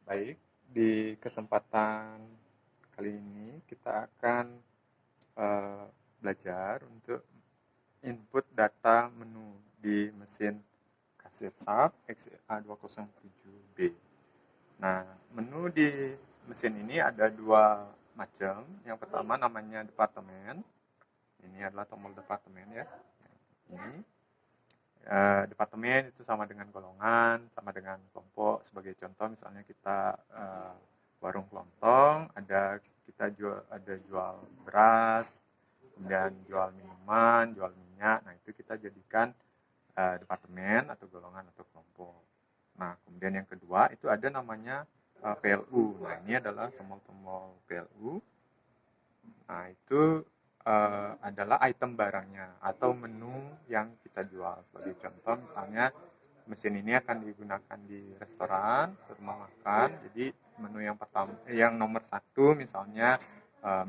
Baik, di kesempatan kali ini kita akan belajar untuk input data menu di mesin kasir SAP XA207B. Nah, menu di mesin ini ada dua macam. Yang pertama namanya departemen. Ini adalah tombol departemen ya. Ini departemen itu sama dengan golongan, sama dengan kelompok. Sebagai contoh, misalnya kita warung kelontong, kita jual beras, kemudian jual minuman, jual minyak. Nah, itu kita jadikan departemen atau golongan atau kelompok. Nah, kemudian yang kedua itu ada namanya PLU. Nah, ini adalah tombol-tombol PLU. Nah, itu adalah item barangnya atau menu yang kita jual. Sebagai contoh, misalnya mesin ini akan digunakan di restoran atau rumah makan. Jadi menu yang pertama, yang nomor satu misalnya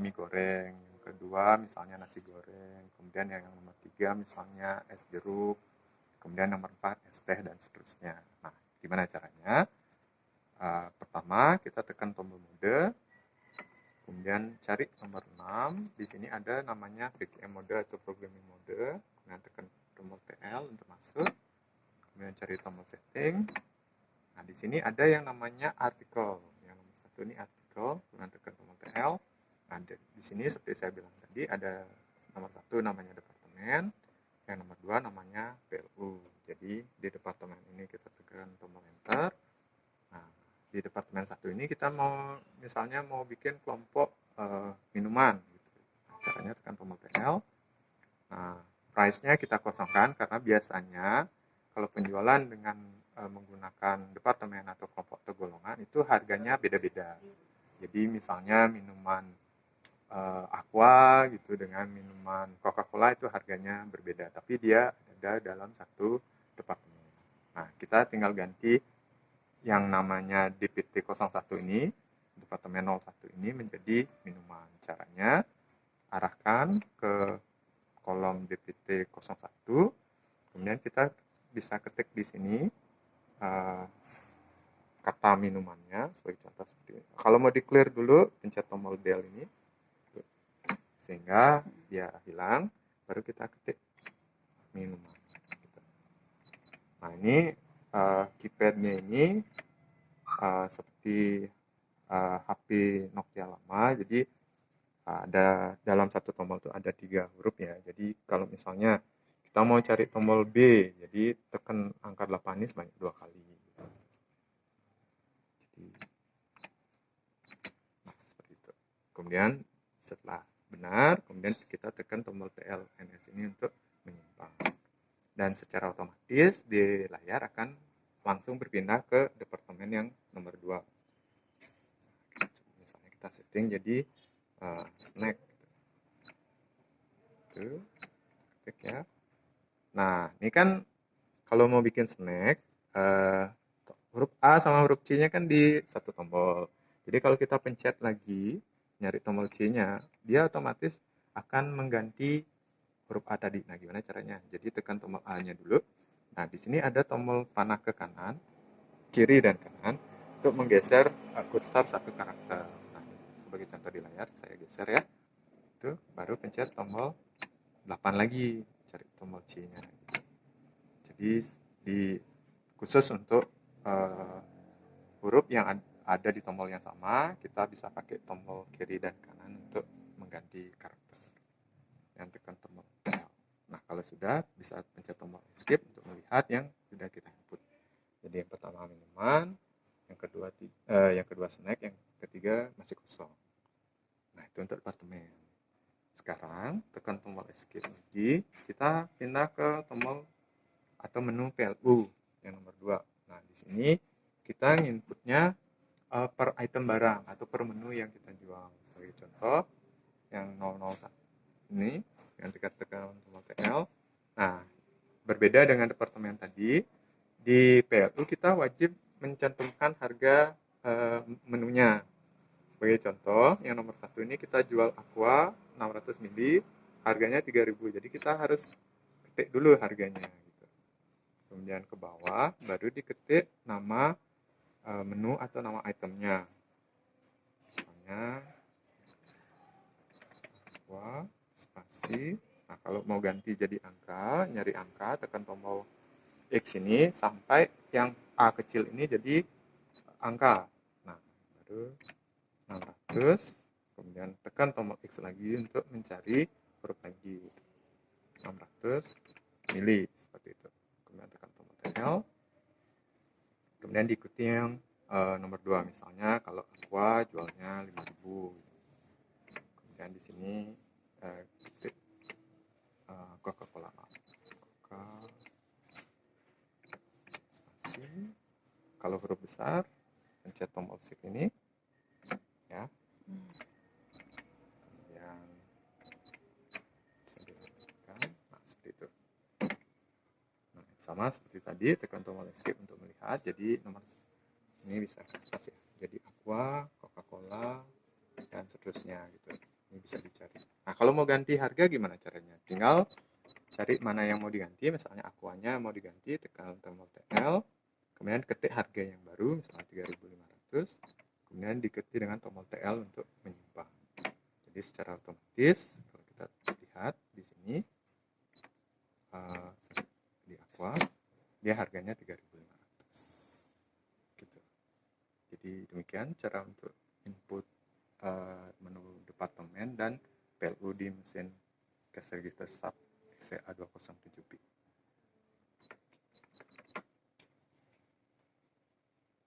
mie goreng, yang kedua misalnya nasi goreng, kemudian yang nomor tiga misalnya es jeruk, kemudian nomor empat es teh dan seterusnya. Nah, gimana caranya? Pertama kita tekan tombol mode. Kemudian cari nomor 6, di sini ada namanya VKM mode atau programming mode. Kemudian tekan tombol TL untuk masuk. Kemudian cari tombol setting. Nah, di sini ada yang namanya artikel. Yang nomor satu ini artikel. Kemudian tekan tombol TL. Nah, di sini seperti saya bilang tadi ada nomor satu namanya departemen. Yang nomor dua namanya PLU. Jadi di departemen ini kita tekan tombol enter. Nah, di departemen satu ini kita misalnya mau bikin kelompok minuman gitu. Nah, caranya tekan tombol TL. Nah, price-nya kita kosongkan karena biasanya kalau penjualan dengan menggunakan departemen atau kelompok atau golongan itu harganya beda-beda. Jadi misalnya minuman aqua gitu dengan minuman Coca-Cola itu harganya berbeda, tapi dia ada dalam satu departemen. Nah, kita tinggal ganti yang namanya DPT01 ini, Departemen 01 ini menjadi minuman. Caranya, arahkan ke kolom DPT01, kemudian kita bisa ketik di sini kata minumannya, sebagai contoh seperti ini. Kalau mau di-clear dulu, pencet tombol del ini, sehingga dia hilang, baru kita ketik minuman. Nah, ini keypadnya ini seperti HP Nokia lama, jadi ada dalam satu tombol itu ada 3 huruf ya. Jadi kalau misalnya kita mau cari tombol B, jadi tekan angka 8 ini sebanyak 2 kali. Gitu. Jadi, nah seperti itu. Kemudian setelah benar, kemudian kita tekan tombol TLNS ini untuk menyimpan. Dan secara otomatis di layar akan langsung berpindah ke departemen yang nomor 2. Misalnya kita setting jadi snack gitu. Ketik ya. Nah, ini kan kalau mau bikin snack huruf A sama huruf C-nya kan di satu tombol. Jadi kalau kita pencet lagi nyari tombol C-nya, dia otomatis akan mengganti huruf A tadi. Nah, gimana caranya? Jadi tekan tombol A-nya dulu. Nah, di sini ada tombol panah ke kanan, kiri dan kanan untuk menggeser kursor satu karakter. Nah, sebagai contoh di layar saya geser ya. Itu baru pencet tombol 8 lagi, cari tombol C-nya. Jadi khusus untuk huruf yang ada di tombol yang sama, kita bisa pakai tombol kiri dan kanan untuk mengganti karakter. Dan tekan tombol L. Nah, kalau sudah, bisa pencet tombol escape untuk melihat yang sudah kita input. Jadi yang pertama minuman, yang kedua snack, yang ketiga masih kosong. Nah, itu untuk departemen. Sekarang tekan tombol escape lagi, kita pindah ke tombol atau menu PLU yang nomor 2. Nah, di sini kita inputnya per item barang atau per menu yang kita jual. Sebagai contoh, yang 001 ini, yang tekan tombol TL. Nah, berbeda dengan departemen tadi, di PLU kita wajib mencantumkan harga menunya. Sebagai contoh, yang nomor 1 ini kita jual aqua 600 ml, harganya 3.000. Jadi kita harus ketik dulu harganya. Kemudian ke bawah baru diketik nama menu atau nama itemnya. Misalnya Aqua spasi. Nah, kalau mau ganti jadi angka, nyari angka, tekan tombol X ini sampai yang A kecil ini jadi angka. Nah, baru 600, kemudian tekan tombol X lagi untuk mencari huruf lagi. 600 mili, seperti itu. Kemudian tekan tombol TL. Kemudian diikuti yang nomor 2, misalnya kalau Aqua jualnya 5.000 gitu. Kemudian di sini ketik Coca-Cola. Coca spasi. Kalau huruf besar, pencet tombol shift ini, ya. Kemudian bisa dilanjutkan. Nah, seperti itu. Nah, sama seperti tadi, tekan tombol escape untuk melihat. Jadi nomor ini bisa ke atas ya. Jadi Aqua, Coca-Cola, dan seterusnya gitu. Ini bisa dicari. Nah, kalau mau ganti harga gimana caranya? Tinggal cari mana yang mau diganti. Misalnya Aquanya mau diganti, tekan tombol TL. Kemudian ketik harga yang baru, misalnya 3.500. Kemudian diketik dengan tombol TL untuk menyimpan. Jadi secara otomatis kalau kita lihat di sini di Aqua dia harganya 3.500 gitu. Jadi demikian cara untuk input menu departemen dan PLU di mesin cash register SAP XA207B.